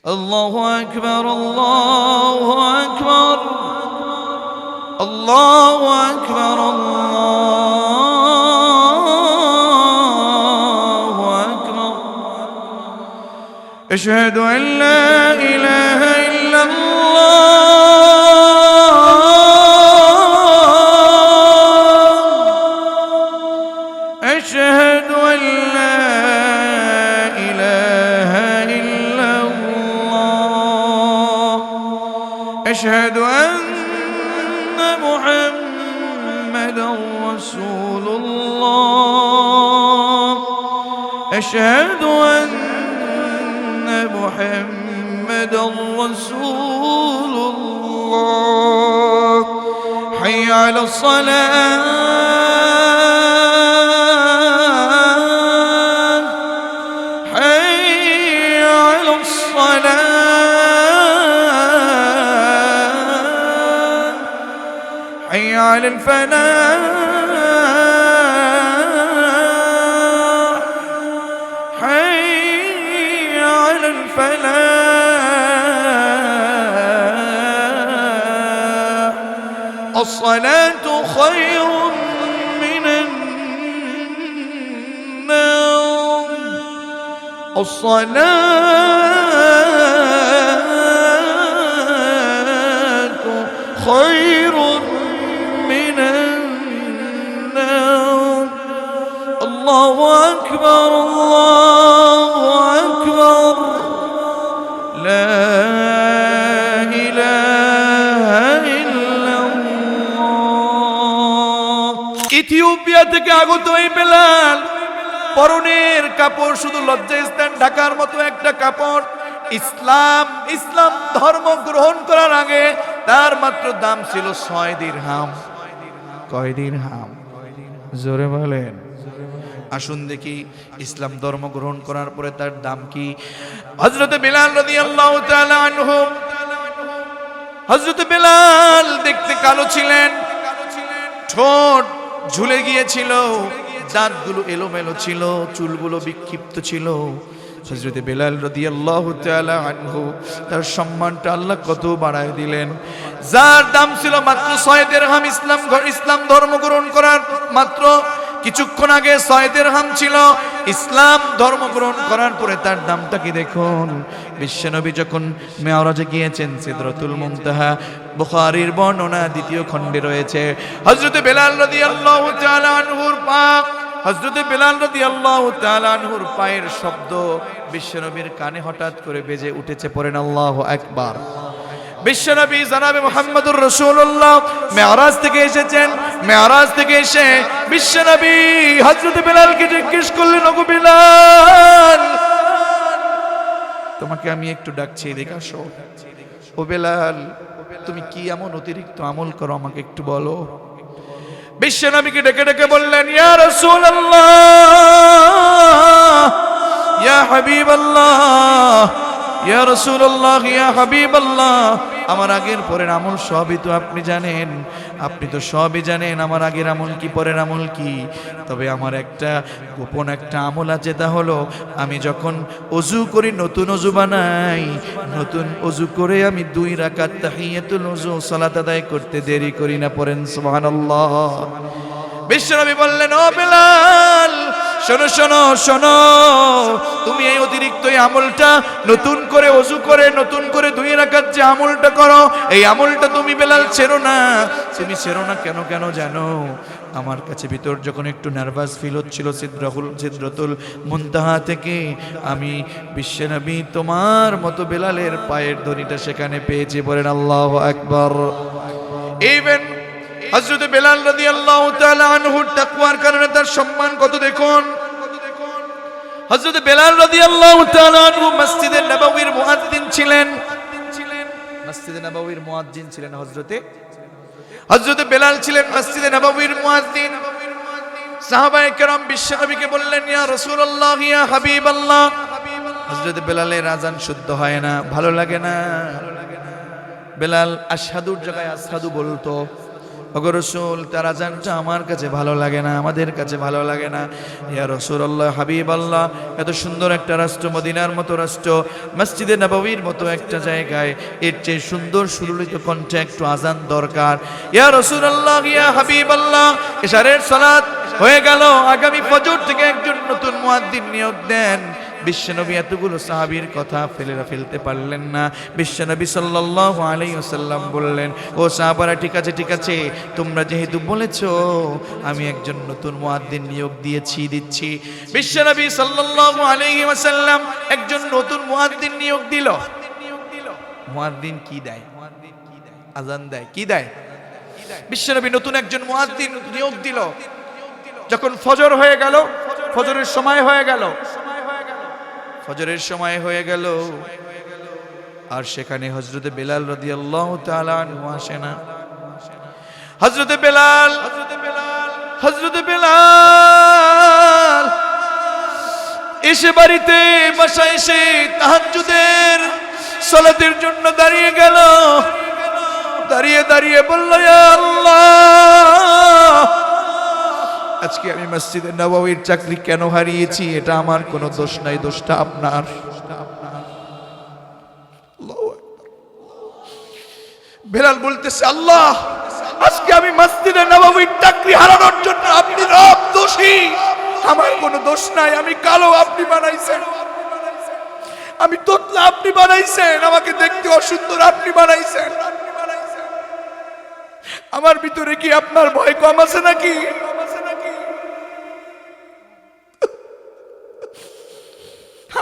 আল্লাহু আকবার, আল্লাহু আকবার, আল্লাহু আকবার, আল্লাহু আকবার। আশহাদু আন লা ইলাহা ইল্লাল্লাহ, আশহাদু আন লা ইলাহা ইল্লাল্লাহ, আশহাদু আন্না মুহাম্মাদার রাসূলুল্লাহ, আশহাদু আন্না মুহাম্মাদার রাসূলুল্লাহ। হাইয়া আলাস সালাহ, হাইয়া আলাস সালাহ, হাইয়া আলাল ফালাহ, হাইয়া আলাল ফালাহ। الصلاة خير من النوم، الصلاة خير من النوم. الله أكبر، الله أكبر، لا ইথিওপিয়া থেকে আগত এই বেলাল পরনের কাপড় শুধু লজ্জাস্থান ঢাকার মতো একটা কাপড়। ইসলাম ধর্ম গ্রহণ করার আগে তার মাত্র দাম ছিল 6 দিরহাম। কয় দিরহাম? জোরে বলেন। আসুন দেখি ইসলাম ধর্ম গ্রহণ করার পরে তার দাম কি। হযরত বিলাল রাদিয়াল্লাহু তাআলা আনহু, হযরত বিলাল দেখতে কালো ছিলেন, ঠোঁট ঝুলে গিয়েছিল, দাঁতগুলো এলোমেলো ছিল, চুলগুলো বিক্ষিপ্ত ছিল। হযরত বিলাল রাদিয়াল্লাহু তাআলা আনহু তার সম্মানটা আল্লাহ কত বাড়ায় দিলেন। যার দাম ছিল মাত্র 6 দিরহাম, ইসলাম ধর্ম গ্রহণ করার মাত্র কিছুক্ষণ আগে 6 দিরহাম ছিল। ইসলাম ধর্ম গ্রহণ করার পরে তার দামটা কি দেখুন। বিশ্বনবী যখন মেরাজে গিয়েছেন, সিদরাতুল মুনতাহা, বুখারীর বর্ণনা 2য় খণ্ডে রয়েছে। হযরত বিলাল রাদিয়াল্লাহু তাআলা আনহুর পা, হযরত বিলাল রাদিয়াল্লাহু তাআলা আনহুর পায়ের শব্দ বিশ্বনবীর কানে হঠাৎ করে বেজে উঠেছে। পড়েন আল্লাহু আকবার। বিশ্বনবী জনাবে মুহাম্মদুর রাসূলুল্লাহ মেরাজ থেকে এসেছেন। মেরাজ থেকে এসে বিশ্বনবী হযরত বিলালকে জিজ্ঞেস করলেন, ওগো বিলাল, তোমাকে আমি একটু ডাকছি, এদিকে আসো। ও বিলাল, তুমি কি এমন অতিরিক্ত আমল করো, আমাকে একটু বলো। বিশ্বনবীকে ডেকে ডেকে বললেন, ইয়া রাসূলুল্লাহ, ইয়া হাবিবাল্লাহ, ইয়া রাসূলুল্লাহ, ইয়া হাবিবাল্লাহ, আমার আগের পরের আমল সবই তো আপনি জানেন, আপনি তো সবই জানেন আমার আগের আমল কি পরের আমল কি। তবে আমার একটা গোপন একটা আমল আছে, তা হলো আমি যখন ওযু করি, নতুন ওযু বানাই, নতুন ওযু করে আমি 2 রাকাত তাহিয়াতুল ওযু সালাত আদায় করতে দেরি করি না। পড়েন সুবহানাল্লাহ। বিশ্বনবী বললেন, ও বিলাল, শোনো শোনো শোনো, তুমি এই অতিরিক্ত এই আমলটা নতুন করে ওযু করে নতুন করে 2 রাকাত যে আমলটা করো, এই আমলটা তুমি বিলাল ছেড়ো না। তুমি ছেড়ো না কেন? কেন জানো? আমার কাছে ভিতর যখন একটু নার্ভাস ফিল হচ্ছিল সিদরাতুল মুনতাহা থেকে, আমি বিশ্বনবী তোমার মতো বিলালের পায়ের ধ্বনিটা সেখানে পেয়েছি। বলেন আল্লাহু আকবার। ইভেন হযরত বিলাল রাদিয়াল্লাহু তাআলা আনহুর তাকওয়ার কারণে তার সম্মান কত দেখুন। হযরত বিলাল রাদিয়াল্লাহু তাআলা আনহু মসজিদে নববীর মুয়াজ্জিন ছিলেন। মসজিদে নববীর মুয়াজ্জিন ছিলেন হযরত বিলাল ছিলেন মসজিদে নববীর মুয়াজ্জিন। সাহাবায়ে কেরাম বিশ্বনবীকে বললেন, ইয়া রাসূলুল্লাহ, ইয়া হাবিবাল্লাহ, হযরত বিলালের আযান শুদ্ধ হয় না, ভালো লাগে না। বিলাল আশহাদুর জায়গায় আসহাদু বলতো, ওগো রাসূল, তার আযানটা আমার কাছে ভালো লাগে না, আমাদের কাছে ভালো লাগে না। ইয়া রাসূলুল্লাহ, হাবিবাল্লাহ, এত সুন্দর একটা রাষ্ট্র, মদিনার মতো রাষ্ট্র, মসজিদে নববীর মতো একটা জায়গায় এর চেয়ে সুন্দর সুললিত কণ্ঠে একটু আযান দরকার। ইয়া রাসূলুল্লাহ, ইয়া হাবিবাল্লাহ, ইশারের সালাত হয়ে গেল। আগামী ফজর থেকে একজন নতুন মুয়াজ্জিন নিয়োগ দেন। বিশ্বনবী এতগুলো সাহাবীর কথা ফেলতে পারলেন না। বিশ্বনবী সাল্লাল্লাহু আলাইহি ওয়াসাল্লাম বললেন, ও সাহাবারা, ঠিক আছে ঠিক আছে, তোমরা যেহেতু বলেছো, আমি একজন নতুন মুয়াজ্জিন নিয়োগ দিচ্ছি। বিশ্বনবী সাল্লাল্লাহু আলাইহি ওয়াসাল্লাম একজন নতুন মুয়াজ্জিন নিয়োগ দিল। মুয়াজ্জিন কি দেয়? আযান দেয়। কি দেয়? বিশ্বনবী নতুন একজন মুয়াজ্জিন নিয়োগ দিল। যখন ফজর হয়ে গেল, ফজরের সময় হয়ে গেল, ফজরের সময় হয়ে গেল, আর সেখানে হযরতে বেলাল রাদিয়াল্লাহু তাআলা আনহু আসে না। হযরতে বেলাল এসে বাড়িতে বাসায় এসে তাহাজ্জুদের সালাতের জন্য দাঁড়িয়ে গেল। দাঁড়িয়ে বলল, ইয়া আল্লাহ, আজকে আমি মসজিদে নববীর চাকরি কেন হারিয়েছি? এটা আমার কোনো দোষ নাই, দোষটা আপনার। বেলাল বলতেছে, আল্লাহ, আজকে আমি মসজিদে নববীর চাকরি হারানোর জন্য আপনি রব দোষী, আমার কোনো দোষ নাই। আমি কালো, আপনি বানাইছেন। আমি তোতলা, আপনি বানাইছেন। আমাকে দেখতে অসুন্দর, আপনি বানাইছেন। আমার ভিতরে কি আপনার ভয় কম আছে নাকি?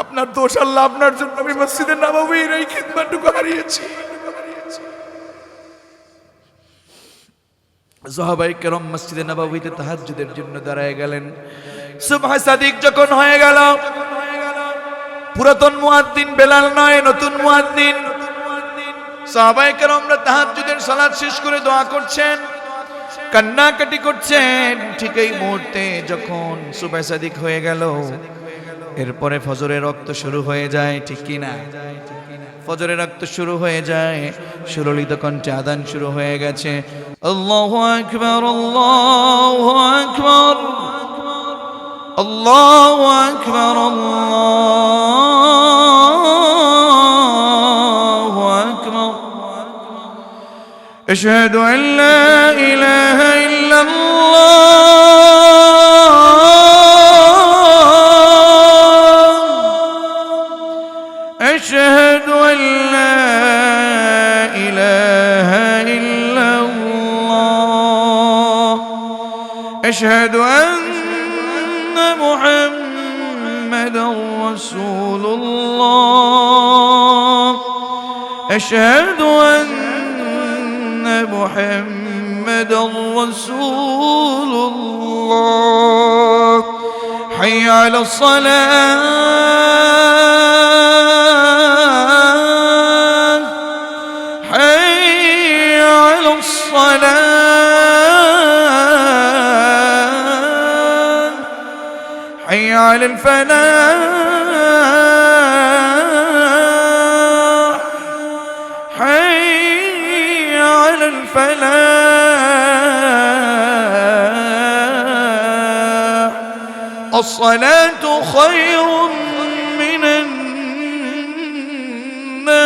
আপনার দোষ আল্লাহ, আপনার জন্য আমি মসজিদে নববীর এই খিদমতটুকু হারিয়েছি। সাহাবায়ে কেরাম মসজিদে নববীতে তাহাজ্জুদের জন্য দাঁড়ায় গেলেন। সুবহ সাদিক যখন হয়ে গেল, পুরাতন মুয়াজ্জিন বেলাল নয়, নতুন মুয়াজ্জিন। সাহাবায়ে কেরামরা তাহাজ্জুদের সালাত শেষ করে দোয়া করছেন, কান্নাকাটি করছেন। ঠিক এই মুহূর্তে যখন সুবহ সাদিক হয়ে গেল, এরপরে ফজরের রক্ত শুরু হয়ে যায়। ঠিক কি না? ফজরের রক্ত শুরু হয়ে যায়, সুললিত কণ্ঠে আযান শুরু হয়ে গেছে। আল্লাহু আকবার, আল্লাহু আকবার, আল্লাহু আকবার, আল্লাহু আকবার। আশহাদু আন লা ইলাহা ইল্লাল্লাহ, أشهد أن لا إله إلا الله، أشهد أن محمدا رسول الله، أشهد أن محمدا رسول الله، حي على الصلاة، حي على الفلاح، حي على الفلاح، الصلاة خير من النوم،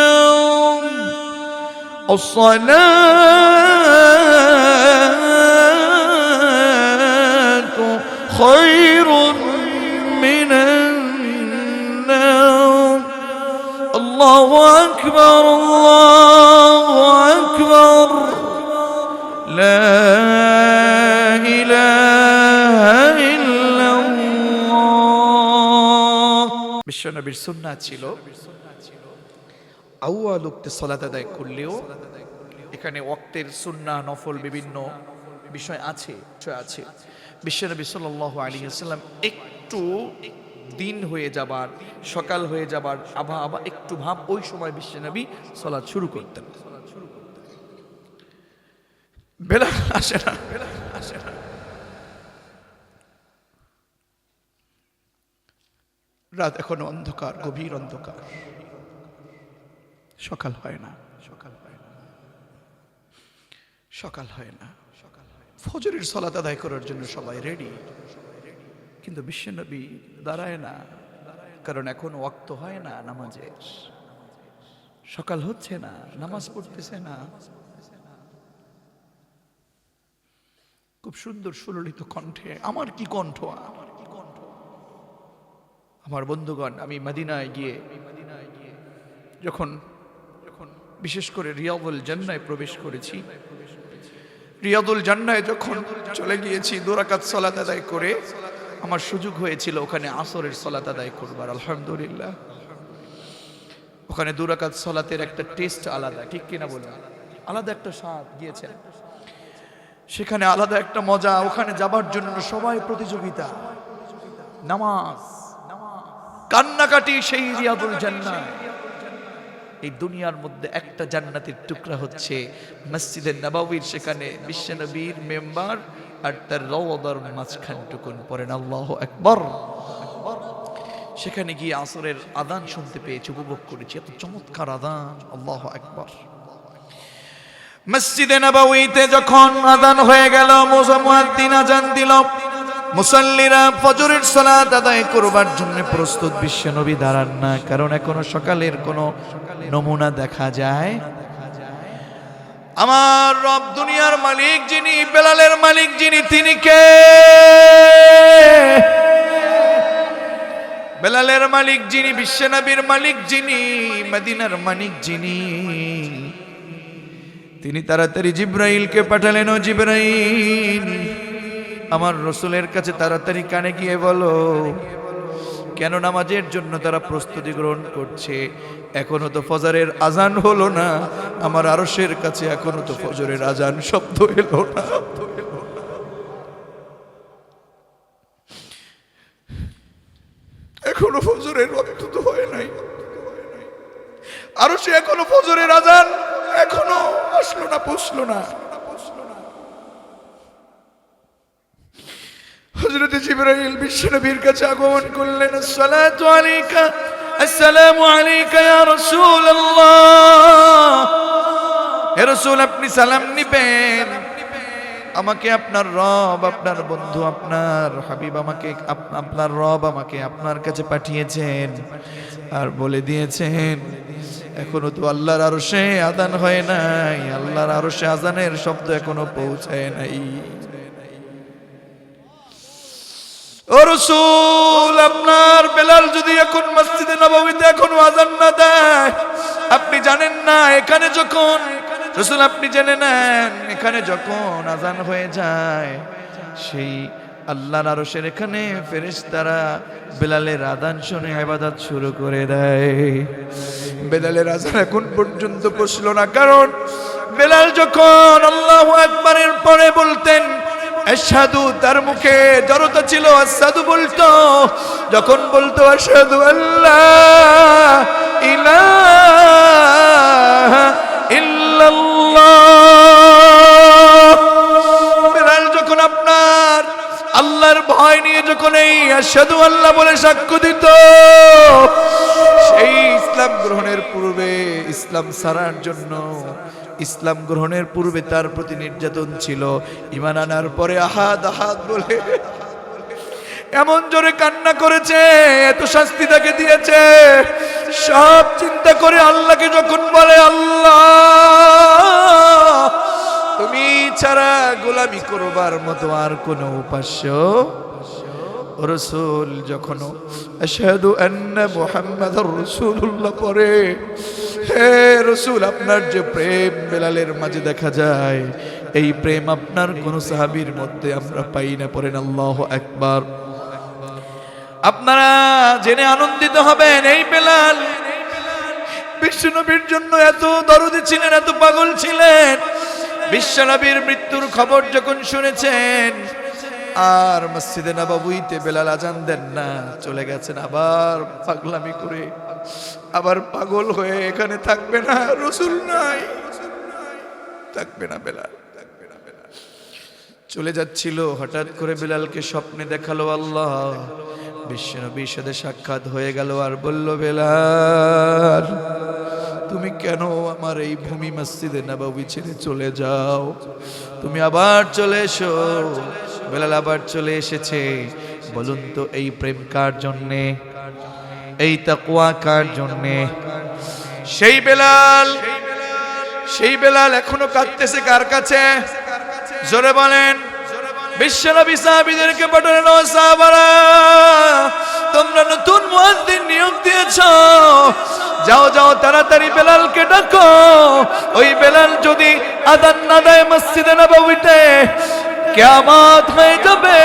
الصلاة خير من النوم. الله أكبر، الله أكبر، لا إله إلا الله. বিশ্বনবীর সুন্নাত ছিল আউয়াল ওয়াক্তে সালাত আদায় করলেও এখানে ওয়াক্তের সুন্নাহ নফল বিভিন্ন বিষয় আছে। বিশ্বনবী সাল্লাল্লাহু আলাইহি ওয়াসাল্লাম একটু দিন হয়ে যাবার, সকাল হয়ে যাবার আবহাওয়া একটু ভাব, ওই সময় বিশ্বনবী সালাত শুরু করতেন। বেলাল আসে না, রাত এখনো অন্ধকার, গভীর অন্ধকার, সকাল হয় না। ফজরের সালাত আদায় করার জন্য সবাই রেডি, কিন্তু বিশ্বনবী দাঁড়ায় না, কারণ এখন ওয়াক্ত হয় না নামাজের, সকাল হচ্ছে না, নামাজ পড়তেছে না। খুব সুন্দর সুললিত কণ্ঠে, আমার কি কণ্ঠ, আমার বন্ধুগণ, আমি মদিনায় গিয়ে যখন বিশেষ করে রিয়াদুল জান্নায় প্রবেশ করেছি, রিয়াদুল জান্নায় যখন চলে গিয়েছি, 2 রাকাত সালাত আদায় করে আমার সুযোগ হয়েছিল ওখানে আসরের সালাত আদায় করবার। আলহামদুলিল্লাহ, ওখানে 2 রাকাত সালাতের একটা টেস্ট আলাদা, ঠিক কিনা বলুন? আলাদা একটা স্বাদ গিয়েছে সেখানে, আলাদা একটা মজা। ওখানে যাবার জন্য সবাই প্রতিযোগিতা, নামাজ, কান্নাকাটি। সেই রিয়াদুল জান্নাহ, এই দুনিয়ার মধ্যে একটা জান্নাতের টুকরা হচ্ছে মসজিদে নববীর, সেখানে বিশ্বনবীর মেম্বার আর তার রওযার মাঝখানটুকুন পড়েন আল্লাহু আকবার। সেখানে গিয়ে আসরের আযান শুনতে পেয়েছি, উপভোগ করেছি, এত চমৎকার আযান, আল্লাহু আকবার। মসজিদে নববীতে যখন আযান হয়ে গেল, মুয়াজ্জিন আযান দিল, মুসাল্লিরা ফজরের সালাত আদায় করবার জন্য প্রস্তুত। বিশ্বনবী দাঁড়ান না, কারণ এখনো সকালের কোনো নমুনা দেখা যায়। আমার রব, দুনিয়ার মালিক যিনি, বেলালের মালিক যিনি, তিনি কে? বেলালের মালিক যিনি, বিশ্বনবীর মালিক যিনি, মদিনার মালিক যিনি, তিনি তাড়াতাড়ি জিবরাইলকে পাঠালেন। ও জিবরাইল, আমার রসুলের কাছে তাড়াতাড়ি কানে গিয়ে বলো, কেন নামাজের জন্য তারা প্রস্তুতি গ্রহণ করছে, এখনো তো ফজরের আজান হলো না, আমার আরশের কাছে এখনো তো ফজরের আজান শব্দ এলো না। এখনো ফজরের ওয়াক্ত তো হয় নাই, আরশে এখনো ফজরের আজান এখনো আসলো না, পৌঁছলো না। হযরত জিবরাইল বিশ্বনবীর কাছে আগমন করলেন। আসসালাতু আলাইকা, আসসালামু আলাইকা ইয়া রাসূলুল্লাহ। হে রাসূল, আপনি সালাম নিবেন, আমাকে আপনার রব, আপনার বন্ধু, আপনার হাবিব, আমাকে আপনার রব আমাকে আপনার কাছে পাঠিয়েছেন আর বলে দিয়েছেন এখনো তো আল্লাহর আরশে আযান হয় নাই, আল্লাহর আরশে আযানের শব্দ এখনো পৌঁছায় নাই। ও রাসূল, আপনার বেলাল যদি এখন মসজিদে নববীতে এখনো আযান না দেয়, আপনি জানেন না এখানে যখন, রাসূল আপনি জেনে নেন, এখানে যখন আযান হয়ে যায়, সেই আল্লাহর আরশের এখানে ফেরেশতারা বেলালের আযান শুনে ইবাদত শুরু করে দেয়। বেলালের আযান এখন পর্যন্ত পৌঁছলো না, কারণ বেলাল যখন আল্লাহু আকবারের পরে বলতেন আশহাদু, তার মুখে জড়তা ছিল, আশহাদু বলতো, যখন বলতো আশহাদু আল্লাহ ইলাহা ইল্লাল্লাহ, বেলাল যখন আপনার আল্লাহর ভয় নিয়ে যখন এই আশহাদু আল্লাহ বলে সাক্ষ্য দিত, সেই ইসলাম গ্রহণের পূর্বে, ইসলাম ছাড়ার জন্য, ইসলাম গ্রহণের পূর্বে তার প্রতি নির্যাতন ছিল, ঈমান আনার পরে আহাদ আহাদ বলে এমন জোরে কান্না করেছে, এত শাস্তি তাকে দিয়েছে। সব চিন্তা করে আল্লাহকে যখন বলে আল্লাহ তুমি ছাড়া গোলামি করবার মতো আর কোনো উপাস্য, রাসূল যখন আশহাদু আন্না মুহাম্মাদুর রাসূলুল্লাহ পড়ে, হে রাসূল, আপনার যে প্রেম বেলালের মাঝে দেখা যায়, এই প্রেম আপনার কোন সাহাবীর মধ্যে আমরা পাই না। পড়েন আল্লাহু আকবার। আপনারা জেনে আনন্দিত হবেন, এই বেলাল বিশ্বনবীর জন্য এত দরদি ছিলেন, এত পাগল ছিলেন। বিশ্বনবীর মৃত্যুর খবর যখন শুনেছেন, আর মসজিদে নববীতে বেলাল আজান দেন না, চলে গেছেন আবার পাগলামি করে, আবার পাগল হয়ে এখানে থাকবে না, রাসূল নাই, থাকবে না বেলাল, চলে যাচ্ছিল। হঠাৎ করে বেলালকে স্বপ্নে দেখালো আল্লাহ, বিশ্বনবীর সাথে সাক্ষাৎ হয়ে গেল, আর বলল বেলাল তুমি কেন আমার এই ভূমি মসজিদে নববী ছেড়ে চলে যাও? তুমি আবার চলে এসো। বেলাল আবার চলে এসেছে। বলুন তো এই প্রেম কার জন্যে, এই তাকওয়া কার জন্যে? সেই বেলাল এখনো কাঁদতেছে কার কাছে? জোরে বলেন। বিশ্বনবী সাহাবীদেরকে পাঠালেন, ও সাহাবারা, তোমরা নতুন মুয়াজ্জিন নিয়োগ দিয়েছো, যাও যাও তাড়াতাড়ি বেলালকে ডাকো। ওই বেলাল যদি আযান না দেয় মসজিদে নববীতে, কিয়ামত হয়ে যাবে,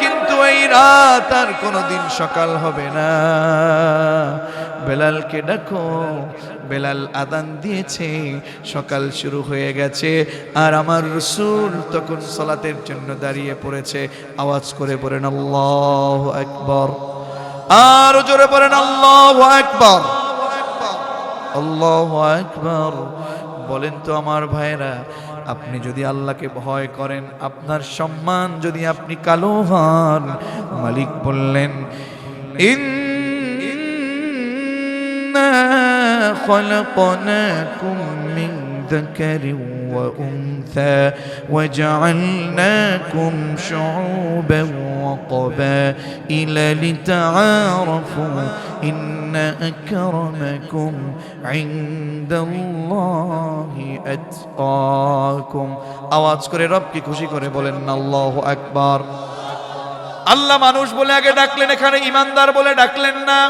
কিন্তু এই রাত আর কোনোদিন সকাল হবে না। বেলালকে ডাকো। বেলাল আযান দিয়েছে, সকাল শুরু হয়ে গেছে, আর আমার রাসূল তখন সালাতের জন্য দাঁড়িয়ে পড়েছে। আওয়াজ করে বলেন আল্লাহু আকবার। আর জোরে বলেন আল্লাহু আকবার, আল্লাহু আকবার। বলেন তো আমার ভাইরা, আপনি যদি আল্লাহকে ভয় করেন, আপনার সম্মান যদি আপনি কালো হন, মালিক বললেন, ইন্না খলাকনাকুম মিন যাকারিন ওয়া উনসা ওয়া জাআলনাকুম শুউবান ওয়া ক্বাবাইলা লিতাআরাফু ইন্না আকরামাকুম ইনদাল্লাহি আতকাকুম। আওয়াজ করে রবকে খুশি করে বলেন আল্লাহু আকবার। আল্লাহ মানুষ বলে আগে ডাকলেন, এখানে ইমানদার বলে ডাকলেন না।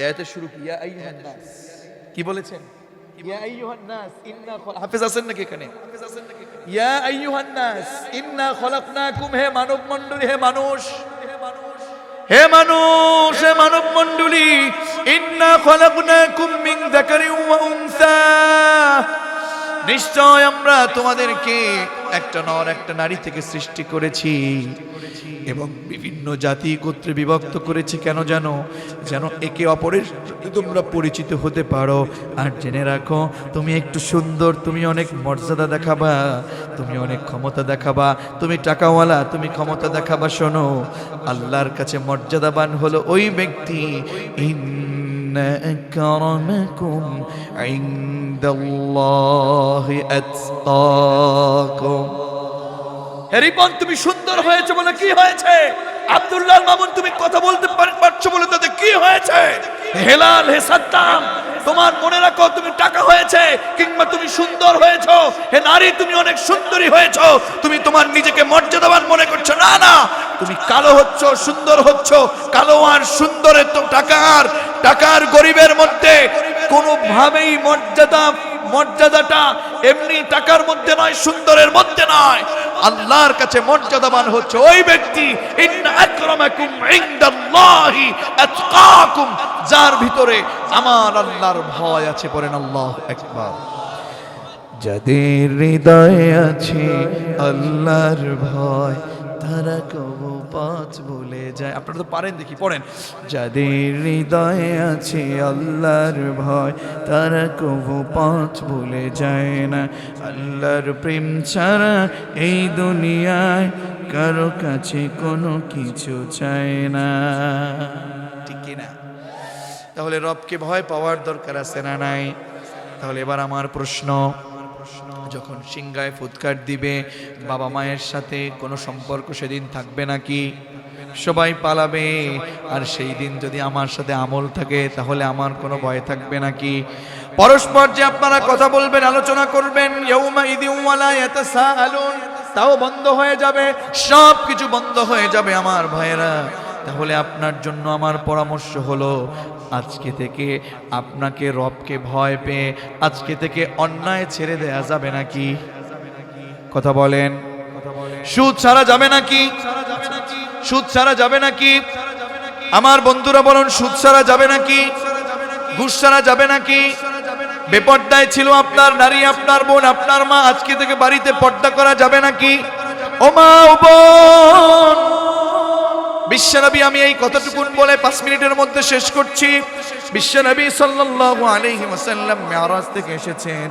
এতে শুরু কি, ইয়া আইয়ুহান নাস, কি বলেছেন? ইয়া আইয়ুহান নাস ইন্না হাফেজ আছেন নাকি এখানে? ইয়া আইয়ুহান নাস ইন্না খলাকনাকুম, হে মানব মণ্ডলী, হে মানুষ, হে মানুষ, হে মানব মণ্ডলী, ইন্না খলাকনাকুম মিন যাকারিন ওয়া উনসা, নিশ্চয় আমরা তোমাদেরকে একটা নর একটা নারী থেকে সৃষ্টি করেছি এবং বিভিন্ন জাতি গোত্রে বিভক্ত করেছি। কেন জানো? যেন একে অপরের তোমরা পরিচিত হতে পারো। আর জেনে রাখো, তুমি একটু সুন্দর, তুমি অনেক মর্যাদা দেখাবা, তুমি অনেক ক্ষমতা দেখাবা, তুমি টাকাওয়ালা, তুমি ক্ষমতা দেখাবা। শোনো, আল্লাহর কাছে মর্যাদাবান হলো ওই ব্যক্তি, ইন্না আকরামাকুম ইনদাল্লাহি আতকাকুম। রিপন, তুমি সুন্দর হয়েছে বলে কি হয়েছে? আব্দুল্লাহ মামুন, তুমি কথা বলতে পারছো বলে তাতে কি হয়েছে? হেলাল, হে সাদ্দাম, তোমার মনে রাখো, তুমি টাকা হয়েছে কিংবা তুমি সুন্দর হয়েছো, হে নারী তুমি অনেক সুন্দরী হয়েছো, তুমি তোমার নিজেকে মর্যাদাবান মনে করছো না, না, তুমি কালো হচ্ছ, সুন্দর হচ্ছ। কালো আর সুন্দরের তো টাকার গরিবের মধ্যে কোনোভাবেই মর্যাদাটা এমনি টাকার মধ্যে নয়, সুন্দরের মধ্যে নয়। আল্লাহর কাছে মর্যাদাবান হচ্ছে ওই ব্যক্তি, ইন্না আকরামাকুম ইনদাল্লাহি আতকাকুম, যার ভিতরে আমার আল্লাহর ভয় আছে। বলেন আল্লাহু আকবার। যাদের হৃদয়ে আছে আল্লাহর ভয়, তারা কবু পথ ভুলে যায়। আপনারা তো পারেন, দেখি পড়েন। যাদের হৃদয়ে আছে আল্লাহর ভয়, তারা কবু পথ ভুলে যায় না। আল্লাহর প্রেম ছাড়া এই দুনিয়ায় কারো কাছে কোনো কিছু চায় না। ঠিক কিনা? তাহলে রবকে ভয় পাওয়ার দরকার আছে না নাই? তাহলে এবার আমার প্রশ্ন, যখন সিংহায় ফুৎকার দিবে, বাবা মায়ের সাথে কোনো সম্পর্ক সেদিন থাকবে নাকি? সবাই পালাবে। আর সেই দিন যদি আমার সাথে আমল থাকে, তাহলে আমার কোনো ভয় থাকবে নাকি? পরস্পর যে আপনারা কথা বলবেন, আলোচনা করবেন, ইয়াউমা ইদিন ওয়ালা ইয়াতাসাআলুন, তাও বন্ধ হয়ে যাবে, সব কিছু বন্ধ হয়ে যাবে আমার ভাইয়েরা। তাহলে আপনার জন্য আমার পরামর্শ হলো, আজকে থেকে আপনাকে রবকে ভয় পেয়ে আজকে থেকে অন্যায় ছেড়ে দেয়া যাবে নাকি? কথা বলেন। সুদ ছাড়া যাবে নাকি? সুদ ছাড়া যাবে নাকি? আমার বন্ধুরা বলুন, সুদ ছাড়া যাবে নাকি? ঘুষ ছাড়া যাবে নাকি? বেপর্দায় ছিল আপনার নারী, আপনার বোন, আপনার মা, আজকে থেকে বাড়িতে পর্দা করা যাবে নাকি? ও মা, ও বোন, বিশ্বনবী, আমি এই কথাটুকুন বলে 5 মিনিটের মধ্যে শেষ করছি। বিশ্বনবী সাল্লাল্লাহু আলাইহি ওয়াসাল্লাম মেরাজ থেকে এসেছেন।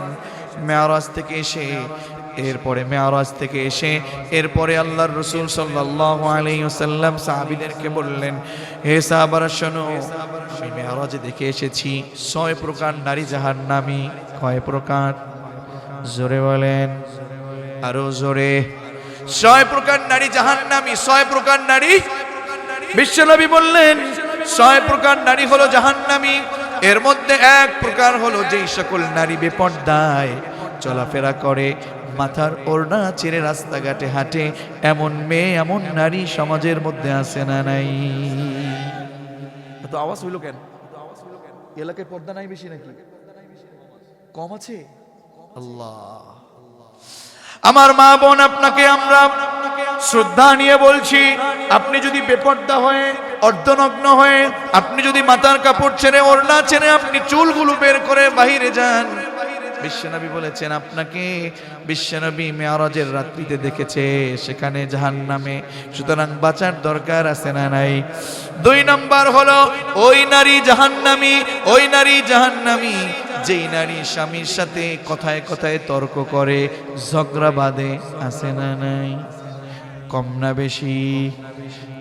মেরাজ থেকে এসে এরপরে মেরাজ থেকে এসে এরপরে আল্লাহর রাসূল সাল্লাল্লাহু আলাইহি ওয়াসাল্লাম সাহাবীদেরকে বললেন, হে সাহাবারা শোনো, আমি মেরাজে দেখে এসেছি 6 প্রকার নারী জাহান্নামী। কয় প্রকার? জোরে বলেন, আরো জোরে। 6 প্রকার নারী জাহান্নামী। 6 প্রকার নারী। বিশ্বনবী বললেন 6 প্রকার নারী হলো জাহান্নামী। এর মধ্যে 1 প্রকার হলো যেই সকল নারী বেপর্দায় চলাফেরা করে, মাথার ওড়না ছেড়ে রাস্তাঘাটে হাঁটে, এমন মেয়ে এমন নারী সমাজের মধ্যে আছে না নাই? এত আওয়াজ হইল কেন? এলাকায় পর্দা নাই বেশি নাকি কম আছে? আল্লাহ, আমার মা বোন, আপনাকে আমরা শ্রদ্ধা নিয়ে বলছি, আপনি যদি বেপর্দা হয়ে অর্ধনগ্ন হয়ে আপনি যদি মাথার কাপড় ছেড়ে ওড়না ছেড়ে আপনি চুলগুলো বের করে বাহিরে যান, বিশ্বনবী বলেছেন আপনাকে বিশ্বনবী মেরাজের রাত্রিতে দেখেছে সেখানে জাহান্নামে। সুতরাং বাঁচার দরকার আছে না নাই? 2 নাম্বার হলো ওই নারী জাহান্নামী, ওই নারী জাহান্নামী যেই নারী স্বামীর সাথে কথায় কথায় তর্ক করে, ঝগড়া বাঁধে, আছে না নাই? কম না বেশি?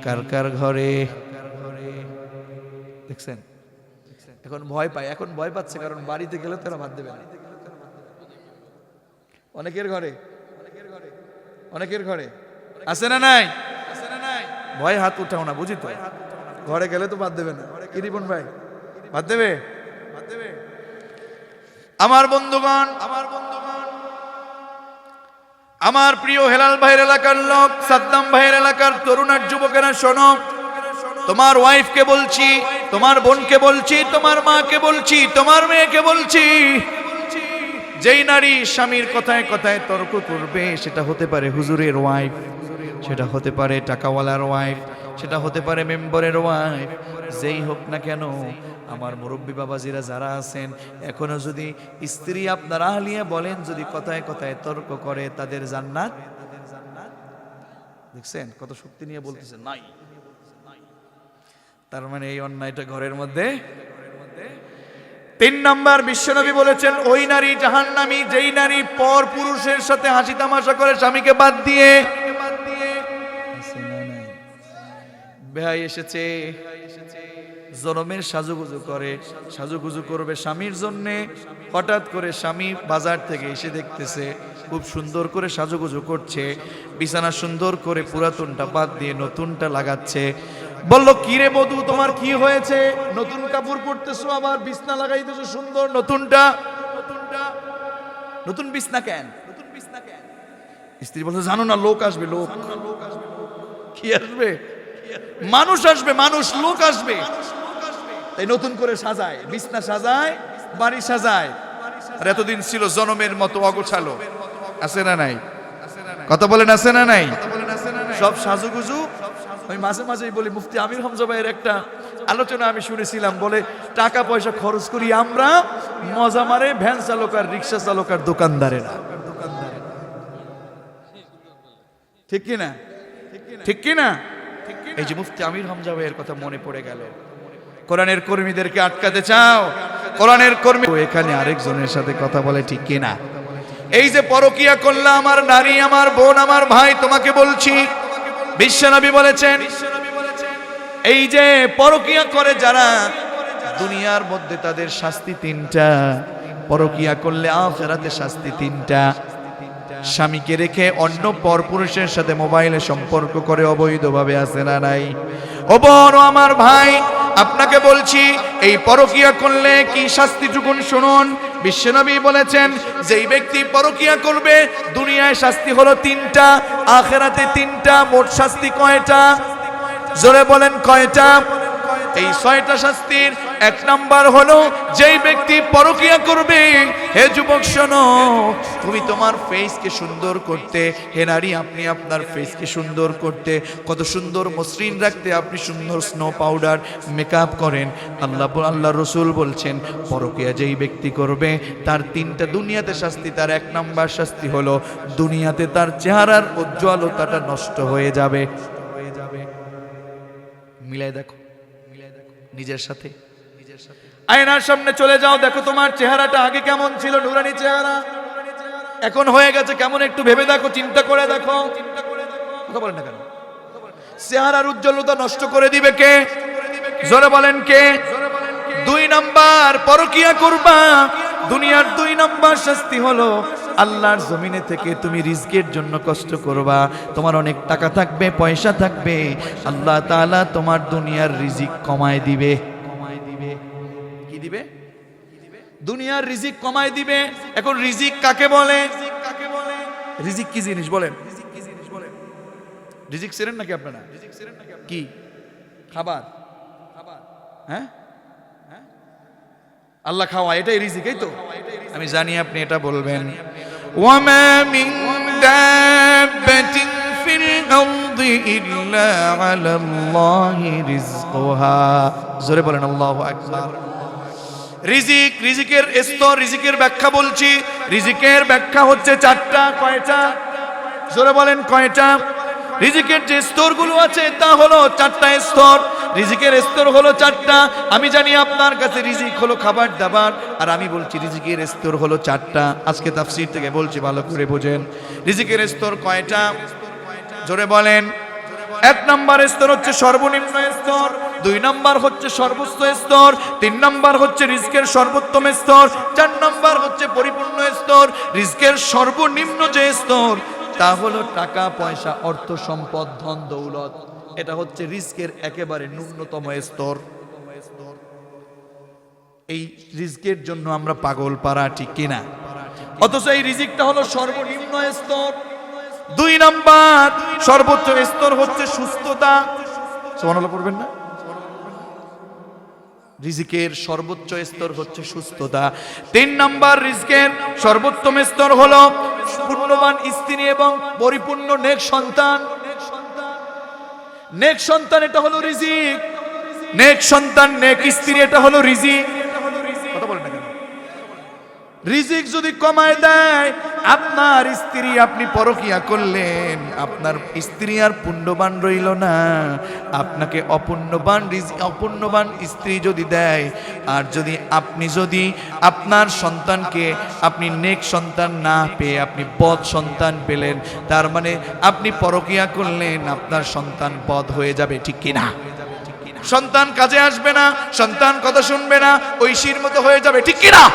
কার কার ঘরে? দেখছেন, এখন ভয় পায়, এখন ভয় পাচ্ছে, কারণ বাড়িতে গেলে তারা ভাত দেবে না। অনেকের ঘরে, অনেকের ঘরে আছে না নাই? ভয় হাত উঠাও না, বুঝি তো, ঘরে গেলে তো ভাত দেবে না। কি রিপন ভাই, ভাত দেবে? আমার বন্ধুগণ, আমার প্রিয় হেলাল ভাইয়ের এলাকার লোক, সাদ্দাম ভাইয়ের এলাকার তরুণ আর যুবকেরা শোনো, তোমার ওয়াইফকে বলছি, তোমার বোনকে বলছি, তোমার মাকে বলছি, তোমার মেয়েকে বলছি, যেই নারী স্বামীর কথায় কথায় তর্ক করবে, সেটা হতে পারে হুজুরের ওয়াইফ, সেটা হতে পারে টাকাওয়ালার ওয়াইফ, সেটা হতে পারে মেম্বারের ওয়াইফ, যেই হোক না কেন, আমার মুরব্বী বাবাজিরা যারা আছেন, এখনো যদি স্ত্রী আপনার আহলিয়া বলেন, যদি কথায় কথায় তর্ক করে, তাদের জান্নাত, দেখছেন কত শক্তি নিয়ে বলতেছেন, নাই। তার মানে এই অন্যায়টা ঘরের মধ্যে। 3 নাম্বার, বিশ্বনবী বলেছেন ওই নারী জাহান্নামী যেই নারী পর পুরুষের সাথে হাসি তামাশা করে স্বামীকে বাদ দিয়ে। বেহাই এসেছে, জনমের সাজুগুজু করে, সাজুগুজু করবে স্বামীর জন্যে। হঠাৎ করে স্বামী বাজার থেকে এসে দেখতেছে খুব সুন্দর করে সাজুগুজু করছে, বিছানা সুন্দর করে পুরাতনটা বাদ দিয়ে নতুনটা লাগাচ্ছে। বলল, কি রে বধূ, তোমার কি হয়েছে? নতুন কাপড় পরতেছো, আবার বিছনা লাগাইতেছো সুন্দর নতুনটা, নতুন বিছনা কেন? স্ত্রী বলছে, জানো না লোক আসবে, লোক। কি আসবে? মানুষ আসবে, মানুষ, লোক আসবে, তাই নতুন করে সাজায়, বিছনা সাজায়, বাড়ি সাজায়। আর এতদিন ছিল জনমের মতো অগোছালো, আছে না নাই? কথা বলেন, আছে না নাই? সব সাজুগুজু। আমি মাঝে মাঝেই বলি, মুফতি আমির হামজা ভাইয়ের একটা আলোচনা আমি শুনেছিলাম, বলে টাকা পয়সা খরচ করি আমরা, মজা মারে ভ্যান চালক আর রিক্সা চালক আর দোকানদারেরা। ঠিক কিনা? ঠিক কিনা? এই যে মুফতি আমির হামজা ভাইয়ের কথা মনে পড়ে গেল। কোরআনের কর্মীদেরকে আটকাতে চাও, কোরআনের কর্মী এখানে আরেকজনের সাথে কথা বলে, ঠিক কিনা? এই যে পরকিয়া করলা আমার নারী, আমার বোন, আমার ভাই, তোমাকে বলছি, বিশ্বনবী বলেছেন এই যে পরকিয়া করে যারা, দুনিয়ার মধ্যে তাদের শাস্তি 3টা, পরকিয়া করলে আখিরাতে শাস্তি 3টা। স্বামীকে রেখে অন্য পরপুরুষের সাথে মোবাইলে সম্পর্ক করে অবৈধভাবে, আছে না নাই? ও বোন, আমার ভাই, আপনাকে বলছি, এই পরকিয়া করলে কি শাস্তিটুকুন শুনুন। বিশ্বনবী বলেছেন যেই ব্যক্তি পরকিয়া করবে, দুনিয়ায় শাস্তি হলো 3টা, আখিরাতে 3টা। মোট শাস্তি কয়টা? জোরে বলেন, কয়টা? এই 6টা শাস্তির 1 নাম্বার হলো যেই ব্যক্তি পরকিয়া করবে। হে যুবক শোনো, তুমি তোমার ফেসকে সুন্দর করতে, হে নারী আপনি আপনার ফেসকে সুন্দর করতে, কত সুন্দর মসৃণ রাখতে আপনি সুন্দর স্নো পাউডার মেকআপ করেন। আল্লাহ রসুল বলছেন পরকিয়া যেই ব্যক্তি করবে তার 3টা দুনিয়াতে শাস্তি। তার 1 নাম্বার শাস্তি হলো দুনিয়াতে তার চেহারার উজ্জ্বলতাটা নষ্ট হয়ে যাবে। মিলাই দেখো নিজের সাথে, আয়নার সামনে চলে যাও, দেখো তোমার চেহারাটা আগে কেমন ছিল, নুরানি চেহারা। এখন হয়ে গেছে কেমন একটু ভেবে দেখো, চিন্তা করে দেখো। কথা বলেন না কেন? চেহারার উজ্জ্বলতা নষ্ট করে দিবে কে? জোরে বলেন কে? 2 নাম্বার পরকিয়া করবা। দুনিয়ার 2 নাম্বার শাস্তি হলো আল্লাহর জমিনে থেকে তুমি রিজকের জন্য কষ্ট করবা। তোমার অনেক টাকা থাকবে, পয়সা থাকবে, আল্লাহ তাআলা তোমার দুনিয়ার রিজিক কমায় দিবে। কি দিবে? দুনিয়ার রিজিক কমায় দিবে। এখন রিজিক কাকে বলে? রিজিক কি জিনিস বলেন? রিজিক চেনেন নাকি আপনারা? কি খাবার? হ্যাঁ, আল্লাহ খাওয়া, এটাই রিজিক, এই তো? আমি জানি আপনি এটা বলবেন। ওয়ামা মিন দাব্বাতিন ফিল আরদি ইল্লা আলাল্লাহি রিজকুহা। জোরে বলেন আল্লাহু আকবার। রিজিক, রিজিকের স্তর, রিজিকের ব্যাখ্যা বলছি। রিজিকের ব্যাখ্যা হচ্ছে 4টা। কয়টা? জোরে বলেন কয়টা? রিজিকের যে স্তরগুলো আছে তা হলো 4টা স্তর। রিজিকের স্তর হলো 4টা। আমি জানি আপনার কাছে রিজিক হলো খাবার দাবার, আর আমি বলছি রিজিকের স্তর হলো 4টা। আজকে তাফসীর থেকে বলছি, ভালো করে বোঝেন। রিজিকের স্তর কয়টা? জোরে বলেন। 1 নাম্বার স্তর হচ্ছে সর্বনিম্ন স্তর, 2 নাম্বার হচ্ছে সর্বোচ্চ স্তর, 3 নাম্বার হচ্ছে রিজকের সর্বোত্তম স্তর, 4 নাম্বার হচ্ছে পরিপূর্ণ স্তর। রিজকের সর্বনিম্ন যে স্তর তা হলো টাকা পয়সা, অর্থ সম্পদ, ধন দৌলত। এটা হচ্ছে রিজকের একেবারে ন্যূনতম স্তর। এই রিজকের জন্য আমরা পাগল পারা, ঠিক কিনা? অথচ এই রিজিকটা হলো সর্বনিম্ন স্তর। 2 নাম্বার সর্বোচ্চ স্তর হচ্ছে সুস্থতা। সুবহানাল্লাহ পড়বেন না? রিজিকের সর্বোচ্চ স্তর হচ্ছে সুস্থতা। 3 নাম্বার রিজকের সর্বোত্তম স্তর হলো পূর্ণবান স্ত্রী এবং পরিপূর্ণ নেক সন্তান। নেক সন্তান, এটা হলো রিজিক। নেক সন্তান, নেক স্ত্রী, এটা হলো রিজিক। কথা বলেন না কেন? রিজিক যদি কমায় দেয়, আপনার স্ত্রী, আপনি পরকিয়া করলেন, আপনার স্ত্রী আর পুণ্যবান রইল না, আপনাকে অপূর্ণবান স্ত্রী যদি দেয়, আর যদি আপনার সন্তানকে আপনি নেক সন্তান না পেয়ে আপনি বদ সন্তান পেলেন, তার মানে আপনি পরকিয়া করলেন, আপনার সন্তান বদ হয়ে যাবে, ঠিক কিনা? সন্তান কাজে আসবে না, সন্তান কথা শুনবে না, ঐশীর মতো হয়ে যাবে, ঠিক কিনা?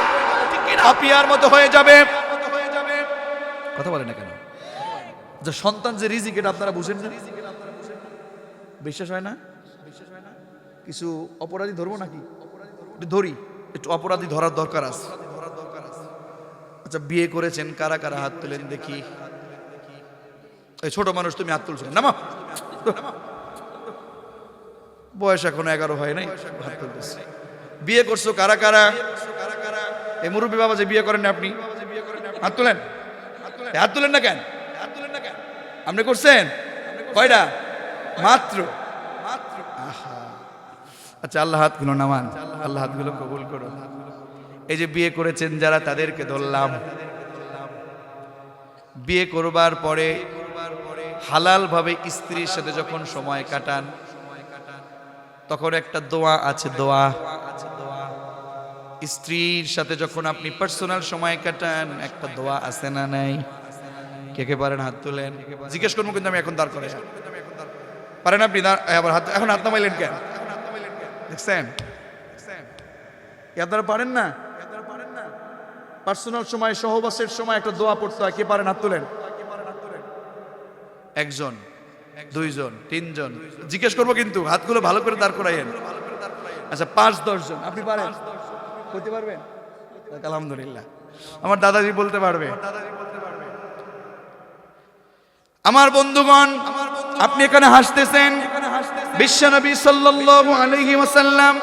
আপিয়ার মতো হয়ে যাবে। কথা বলে না কেন? যে সন্তান যে রিজিক, এটা আপনারা বুঝেন না? বিশ্বাস হয় না? কিছু অপরাধী ধরবো নাকি? ধরি, একটু অপরাধী ধরার দরকার আছে। আচ্ছা, বিয়ে করেছেন কারা কারা? হাত তুলেন দেখি। এই ছোট মানুষ, তুমি হাত তুলছেন? নামা। বয়স এখনো 11 হয় নাই, হাত তুলতেছে। বিয়ে করছো কারা কারা? এই মুরব্বী বাবা যে বিয়ে করেন না আপনি, হাত তুলেন। হাত তুলেন না কেন? আপনি করছেন কয়টা? মাত্র। আচ্ছা, আল্লাহ হাতগুলো নামান, আল্লাহ হাতগুলো কবুল করুন। এই যে বিয়ে করেছেন যারা, তাদেরকে ধরলাম। বিয়ে করবার পরে হালাল ভাবে স্ত্রীর সাথে যখন সময় কাটান, তখন একটা দোয়া আছে। দোয়া, স্ত্রীর সাথে যখন আপনি পার্সোনাল সময় কাটান, একটা দোয়া আছে না নাই? কে কে পারেন? হাত তুলেন। জিজ্ঞেস করবো কিন্তু আমি এখন দাঁড় করে। পারেন আপনি? আবার হাত, এখন হাত নামাইলেন কেন? দেখছেন আপনারা পারেন না? পার্সোনাল সময়, সহবাসের সময় একটা দোয়া পড়তে হয়। কে পারেন? হাত তুলেন। 1 জন, 2 জন, 3 জন। জিজ্ঞেস করবো কিন্তু, হাতগুলো ভালো করে দাঁড় করাইয়েন। আচ্ছা, 5-10 জন। আপনি পারেন? বলতে পারবেন? আলহামদুলিল্লাহ। আমার দাদাজি বলতে পারবে। আমার বন্ধুগণ, আপনি এখানে হাসতেছেন। বিশ্বনবী সাল্লাল্লাহু আলাইহি ওয়াসাল্লাম,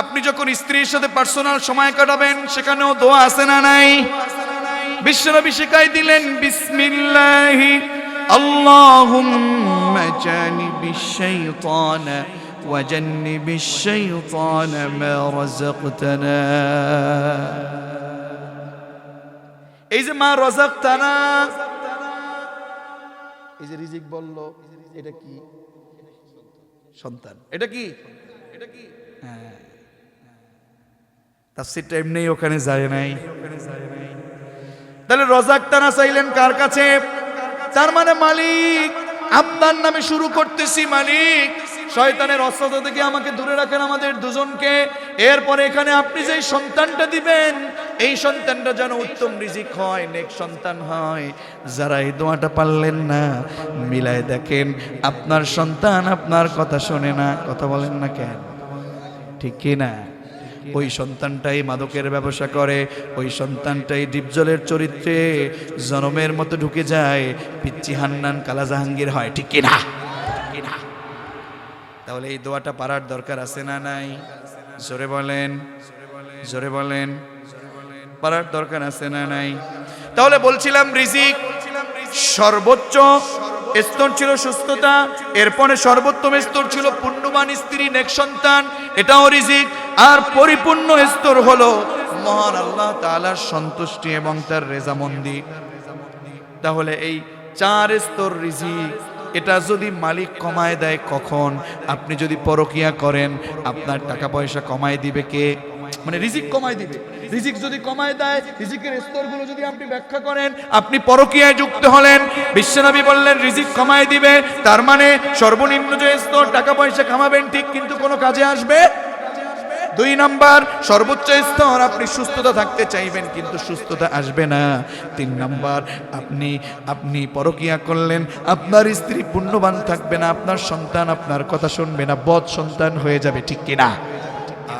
আপনি যখন স্ত্রীর সাথে পার্সোনাল সময় কাটাবেন, সেখানেও দোয়া আছে না নাই? বিশ্বনবী শিখাই দিলেন, বিসমিল্লাহি আল্লাহুম্মা জানিবিশ শাইতানা ওয়া জান্নিবিশ শাইতানা মা রাযাকতানা। এই যে মা রাযাকতানা, এই যে রিজিক বলল, এটা কি? সন্তান। এটা কি? হ্যাঁ, তাফসীরটা এমনি ওখানে যায় নাই। তাহলে রজাক তারা চাইলেন কার কাছে? তার মানে মালিক, আপনার নামে শুরু করতেছি মালিক, শয়তানের অস্ত্র থেকে আমাকে দূরে রাখেন আমাদের দুজনকে। এরপরে এখানে আপনি যেই সন্তানটা দিবেন, এই সন্তানটা যেন উত্তম রিজিক হয়, নেক সন্তান হয়। যারা এই দোয়াটা পারলেন না, মিলায় দেখেন আপনার সন্তান আপনার কথা শোনে না। কথা বলেন না কেন? ঠিক কি না? ওই সন্তানটাই মাদকের ব্যবসা করে, ওই সন্তানটাই ডিপজলের চরিত্রে জনমের মতো ঢুকে যায়, পিচ্চি হান্নান কালা জাহাঙ্গীর হয়। ঠিক কি না? তাহলে এই দোয়াটা পারার দরকার আছে না নাই? জোরে বলেন, জোরে বলেন, পারার দরকার আছে না নাই? তাহলে বলছিলাম রিজিক সর্বোচ্চ স্তর ছিল সুস্থতা, এরপরে সর্বোত্তম স্তর ছিল পুণ্যবান স্ত্রী, নেক সন্তান, এটাও রিজিক। আর পরিপূর্ণ স্তর হলো মহান আল্লাহ তাআলার সন্তুষ্টি এবং তার রেজামন্দি। তাহলে এই 4 স্তর রিজিক, এটা যদি মালিক কমায় দেয় কখন? আপনি যদি পরকিয়া করেন, আপনার টাকা পয়সা কমায় দিবে কে? মানে রিজিক কমায় দিবে। রিজিক যদি কমায় দেয়, রিজিকের স্তরগুলো যদি আপনি ব্যাখ্যা করেন, আপনি পরকীয়ায় যুক্ত হলেন। বিশ্বনবী বললেন রিজিক কমায় দিবে, তার মানে সর্বনিম্ন যে স্তর টাকা পয়সা কামাবেন ঠিক, কিন্তু কোনো কাজে আসবে। 2 নাম্বার সর্বোচ্চ স্তর, আপনি সুস্থতা থাকতে চাইবেন কিন্তু সুস্থতা আসবে না। 3 নাম্বার আপনি পরকীয়া করলেন, আপনার স্ত্রী পুণ্যবান থাকবে না, আপনার সন্তান আপনার কথা শুনবে না, বদ সন্তান হয়ে যাবে। ঠিক কিনা?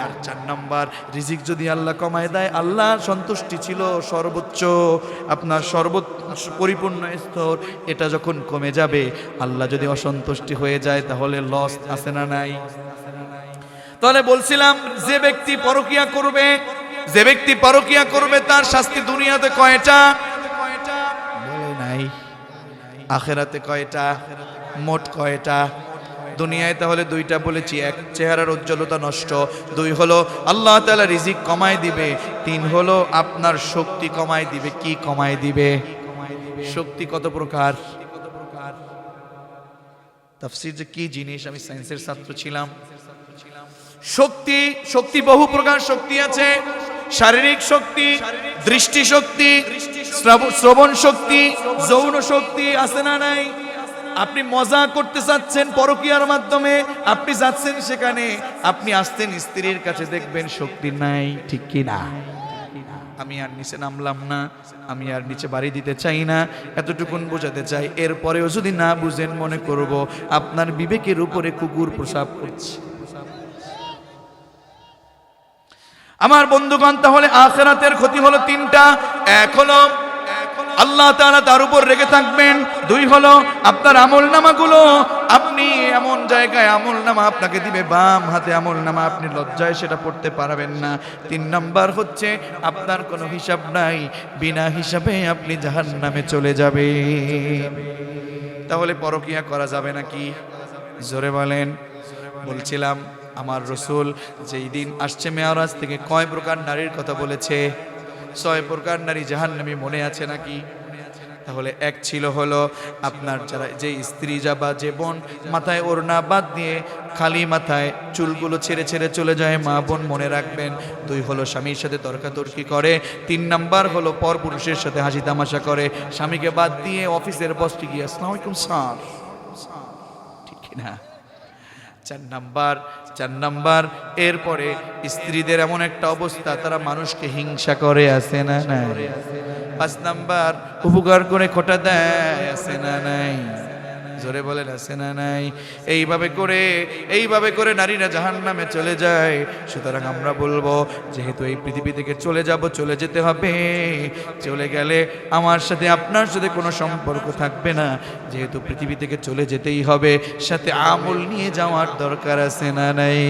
আর 4 নাম্বার রিজিক যদি আল্লাহ কমায় দেয়, আল্লাহ সন্তুষ্টি ছিল সর্বোচ্চ, আপনার সর্বোচ্চ পরিপূর্ণ স্তর, এটা যখন কমে যাবে, আল্লাহ যদি অসন্তুষ্টি হয়ে যায়, তাহলে লস আছে না নাই? তাহলে বলছিলাম যে ব্যক্তি পরকীয়া করবে তার শাস্তি দুনিয়াতে কয়টা? বলে নাই। আখিরাতে কয়টা? মোট কয়টা? দুনিয়ায় তাহলে 2টা বলেছি। 1 চেহারার উজ্জ্বলতা নষ্ট, 2 হলো আল্লাহ তাআলা রিজিক কমায় দিবে, 3 হলো আপনার শক্তি কমায় দিবে। কি কমায় দিবে? শক্তি কত প্রকার? তাফসীর যে কি জিনিস, আমি সায়েন্সের ছাত্র ছিলাম। শক্তি বহু প্রকার শক্তি আছে। শারীরিক শক্তি, দৃষ্টি শক্তি, শ্রবণ শক্তি, যৌন শক্তি, আছে না নাই? আপনি মজা করতে চাচ্ছেন পরকীয়ার মাধ্যমে, আপনি যাচ্ছেন সেখানে, আপনি আসতেন স্ত্রীর কাছে, দেখবেন শক্তি নাই। ঠিক কি না? আমি আর নিচে নামলাম না, আমি আর নিচে বাড়ি দিতে চাই না, এতটুকুন বোঝাতে চাই। এরপরেও যদি না বুঝেন, মনে করব আপনার বিবেকের উপরে কুকুর প্রসাব করছে। আমার বন্ধুগণ, তাহলে আখিরাতের ক্ষতি হলো 3টা। 1 হলো আল্লাহ তাআলা তার উপর রেগে থাকবেন। 2 হলো আপনার আমলনামাগুলো, আপনি এমন জায়গায় আমলনামা আপনাকে দিবে, বাম হাতে আমলনামা, আপনি লজ্জায় সেটা পড়তে পারবেন না। 3 নাম্বার হচ্ছে আপনার কোনো হিসাব নাই, বিনা হিসাবে আপনি জাহান্নামে চলে যাবেন। তাহলে পরকীয়া করা যাবে নাকি? জোরে বলেন। বলছিলাম আমার রাসূল যেই দিন আসছে মেরাজ থেকে কয় প্রকার নারীর কথা বলেছে? 6 প্রকার নারী জাহান্নামী, মনে আছে নাকি? তাহলে 1 ছিল হলো আপনার যারা, যে স্ত্রী যাবা, যে বোন মাথায় ওড়না বাদ দিয়ে খালি মাথায় চুলগুলো ছেড়ে ছেড়ে চলে যায়, মা বোন মনে রাখবেন। 2 হলো স্বামীর সাথে তর্কাতর্কি করে। 3 নাম্বার হলো পরপুরুষের সাথে হাসি তামাশা করে, স্বামীকে বাদ দিয়ে অফিসের বসটি গিয়ে আসসালামু আলাইকুম স্যার। ঠিক না? 4 নাম্বার এরপরে স্ত্রীদের এমন একটা অবস্থা, তারা মানুষকে হিংসা করে, আছে না নাই? 5 নাম্বার উপকার করে খোটা দেয়, আছে না নাই? জোরে বলেন, আছে না নাই? এইভাবে করে নারীরা জাহান্নামে চলে যায়। সুতরাং আমরা বলবো, যেহেতু এই পৃথিবী থেকে চলে যেতে হবে, চলে গেলে আমার সাথে আপনার সাথে কোনো সম্পর্ক থাকবে না। যেহেতু পৃথিবী থেকে চলে যেতেই হবে, সাথে আমল নিয়ে যাওয়ার দরকার আছে না নাই?